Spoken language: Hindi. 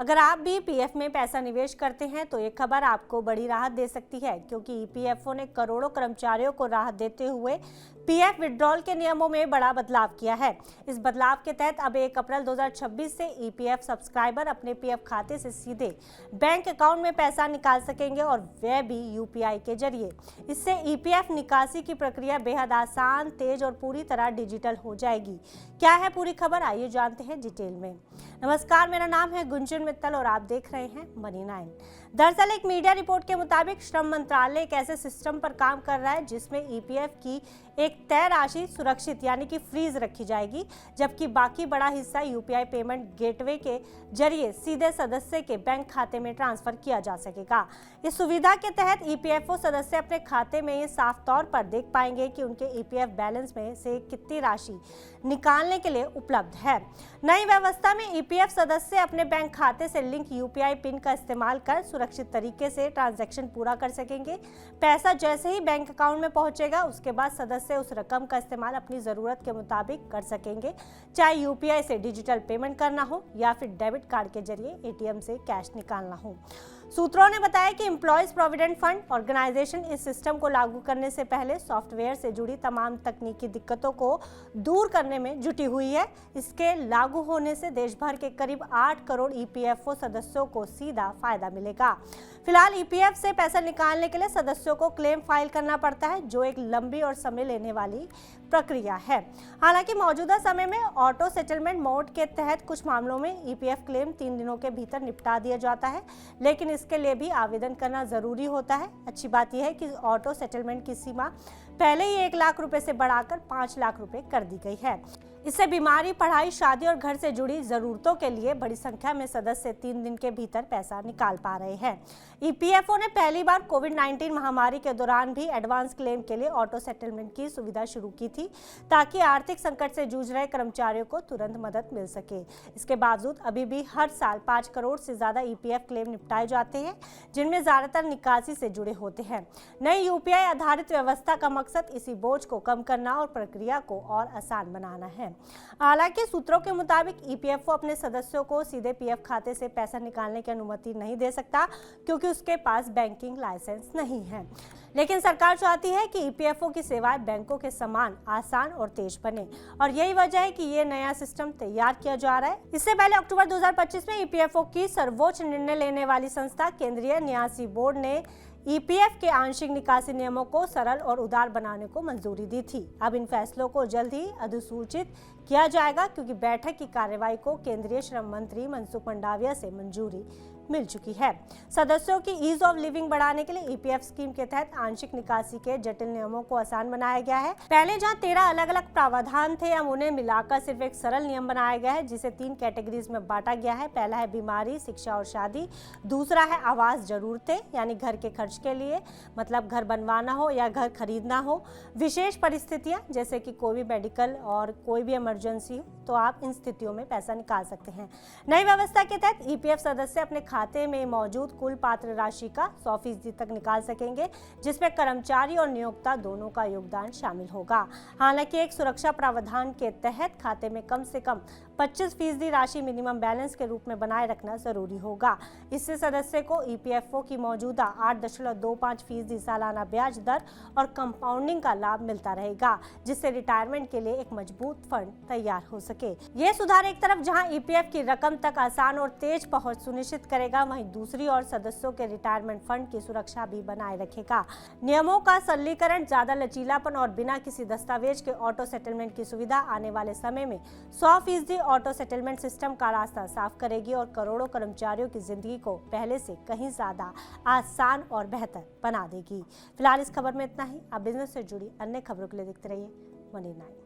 अगर आप भी पीएफ में पैसा निवेश करते हैं तो ये खबर आपको बड़ी राहत दे सकती है, क्योंकि ईपीएफओ ने करोड़ों कर्मचारियों को राहत देते हुए पीएफ विड्रॉल के नियमों में बड़ा बदलाव किया है। इस बदलाव के तहत अब 1 अप्रैल 2026 से ईपीएफ सब्सक्राइबर अपने पीएफ खाते से सीधे बैंक अकाउंट में पैसा निकाल सकेंगे, और वह भी यूपीआई के जरिए। इससे ईपीएफ निकासी की प्रक्रिया बेहद आसान, तेज और पूरी तरह डिजिटल हो जाएगी। क्या है पूरी खबर, आइए जानते हैं डिटेल में। नमस्कार, मेरा नाम है गुंजन मित्तल और आप देख रहे हैं मनी 9। दरअसल एक मीडिया रिपोर्ट के मुताबिक श्रम मंत्रालय एक ऐसे सिस्टम पर काम कर रहा है जिसमें ईपीएफ की एक तय राशि सुरक्षित यानी कि फ्रीज रखी जाएगी, जबकि बाकी बड़ा हिस्सा यूपीआई पेमेंट गेटवे के जरिए सीधे सदस्य के बैंक खाते में ट्रांसफर किया जा सकेगा। इस सुविधा के तहत ईपीएफओ सदस्य अपने खाते में ये साफ तौर पर देख पाएंगे कि उनके ईपीएफ बैलेंस में से कितनी राशि निकालने के लिए उपलब्ध है। नई व्यवस्था में ईपीएफ सदस्य अपने बैंक खाते से लिंक यूपीआई पिन का इस्तेमाल कर सुरक्षित तरीके से ट्रांजैक्शन पूरा कर सकेंगे। पैसा जैसे ही बैंक अकाउंट में पहुंचेगा, उसके बाद सदस्य उस रकम का इस्तेमाल अपनी जरूरत के मुताबिक कर सकेंगे, चाहे यूपीआई से डिजिटल पेमेंट करना हो या फिर डेबिट कार्ड के जरिए एटीएम से कैश निकालना हो। सूत्रों ने बताया कि एम्प्लॉयज प्रोविडेंट फंड ऑर्गेनाइजेशन इस सिस्टम को लागू करने से पहले सॉफ्टवेयर से जुड़ी तमाम तकनीकी दिक्कतों को दूर करने में जुटी हुई है। इसके लागू होने से देश भर के करीब 8 करोड़ ईपीएफओ सदस्यों को सीधा फायदा मिलेगा। फिलहाल ईपीएफ से पैसा निकालने के लिए सदस्यों को क्लेम फाइल करना पड़ता है, जो एक लंबी और समय लेने वाली प्रक्रिया है। हालांकि मौजूदा समय में ऑटो सेटलमेंट मोड के तहत कुछ मामलों में ईपीएफ क्लेम 3 दिनों के भीतर निपटा दिया जाता है, लेकिन इसके लिए भी आवेदन करना जरूरी होता है। अच्छी बात यह है कि ऑटो सेटलमेंट की सीमा पहले ही 1 लाख रुपए से बढ़ाकर 5 लाख रुपए कर दी गई है। इससे बीमारी, पढ़ाई, शादी और घर से जुड़ी जरूरतों के लिए बड़ी संख्या में सदस्य 3 दिन के भीतर पैसा निकाल पा रहे हैं। ईपीएफओ ने पहली बार कोविड-19 महामारी के दौरान भी एडवांस क्लेम के लिए ऑटो सेटलमेंट की सुविधा शुरू की थी, ताकि आर्थिक संकट से जूझ रहे कर्मचारियों को तुरंत मदद मिल सके। इसके बावजूद अभी भी हर साल 5 करोड़ से ज्यादा ईपीएफ क्लेम निपटाए जाते हैं, जिनमें ज्यादातर निकासी से जुड़े होते हैं। नई यूपीआई आधारित व्यवस्था का मकसद इसी बोझ को कम करना और प्रक्रिया को और आसान बनाना है। हालांकि सूत्रों के मुताबिक ईपीएफओ अपने सदस्यों को सीधे पीएफ खाते से पैसा निकालने की अनुमति नहीं दे सकता, क्योंकि उसके पास बैंकिंग लाइसेंस नहीं है। लेकिन सरकार चाहती है कि ईपीएफओ की सेवाएं बैंकों के समान आसान और तेज बने, और यही वजह है कि ये नया सिस्टम तैयार किया जा रहा है। इससे पहले अक्टूबर 2025 में ईपीएफओ की सर्वोच्च निर्णय लेने वाली संस्था केंद्रीय न्यासी बोर्ड ने ईपीएफ के आंशिक निकासी नियमों को सरल और उदार बनाने को मंजूरी दी थी। अब इन फैसलों को जल्द ही अधिसूचित किया जाएगा, क्योंकि बैठक की कार्यवाही को केंद्रीय श्रम मंत्री मनसुख मंडाविया से मंजूरी मिल चुकी है। सदस्यों की ईज ऑफ लिविंग बढ़ाने के लिए ईपीएफ स्कीम के तहत आंशिक निकासी के जटिल नियमों को आसान बनाया गया है। पहले जहां 13 अलग अलग प्रावधान थे, अब उन्हें मिलाकर सिर्फ एक सरल नियम बनाया गया है, जिसे 3 कैटेगरीज में बांटा गया है। पहला है बीमारी, शिक्षा और शादी। दूसरा है आवास जरूरतें, यानी घर के खर्च के लिए, मतलब घर बनवाना हो या घर खरीदना हो। विशेष परिस्थितियां, जैसे कि कोई भी मेडिकल और कोई भी इमरजेंसी हो, तो आप इन स्थितियों में पैसा निकाल सकते हैं। नई व्यवस्था के तहत ईपीएफ सदस्य अपने खाते में मौजूद कुल पात्र राशि का 100% तक निकाल सकेंगे, जिसमें कर्मचारी और नियोक्ता दोनों का योगदान शामिल होगा। हालांकि एक सुरक्षा प्रावधान के तहत खाते में कम से कम 25% राशि मिनिमम बैलेंस के रूप में बनाए रखना जरूरी होगा। इससे सदस्य को ईपीएफओ की मौजूदा 8.25% सालाना ब्याज दर और कंपाउंडिंग का लाभ मिलता रहेगा, जिससे रिटायरमेंट के लिए एक मजबूत फंड तैयार हो सके। ये सुधार एक तरफ जहां ईपीएफ की रकम तक आसान और तेज पहुंच सुनिश्चित करेगा, वहीं दूसरी ओर सदस्यों के रिटायरमेंट फंड की सुरक्षा भी बनाए रखेगा। नियमों का सरलीकरण, ज्यादा लचीलापन और बिना किसी दस्तावेज के ऑटो सेटलमेंट की सुविधा आने वाले समय में 100% ऑटो सेटलमेंट सिस्टम का रास्ता साफ करेगी और करोड़ों कर्मचारियों की जिंदगी को पहले से कहीं ज्यादा आसान और बेहतर बना देगी। फिलहाल इस खबर में इतना ही। आप बिजनेस से जुड़ी अन्य खबरों के लिए देखते रहिए मनी 9।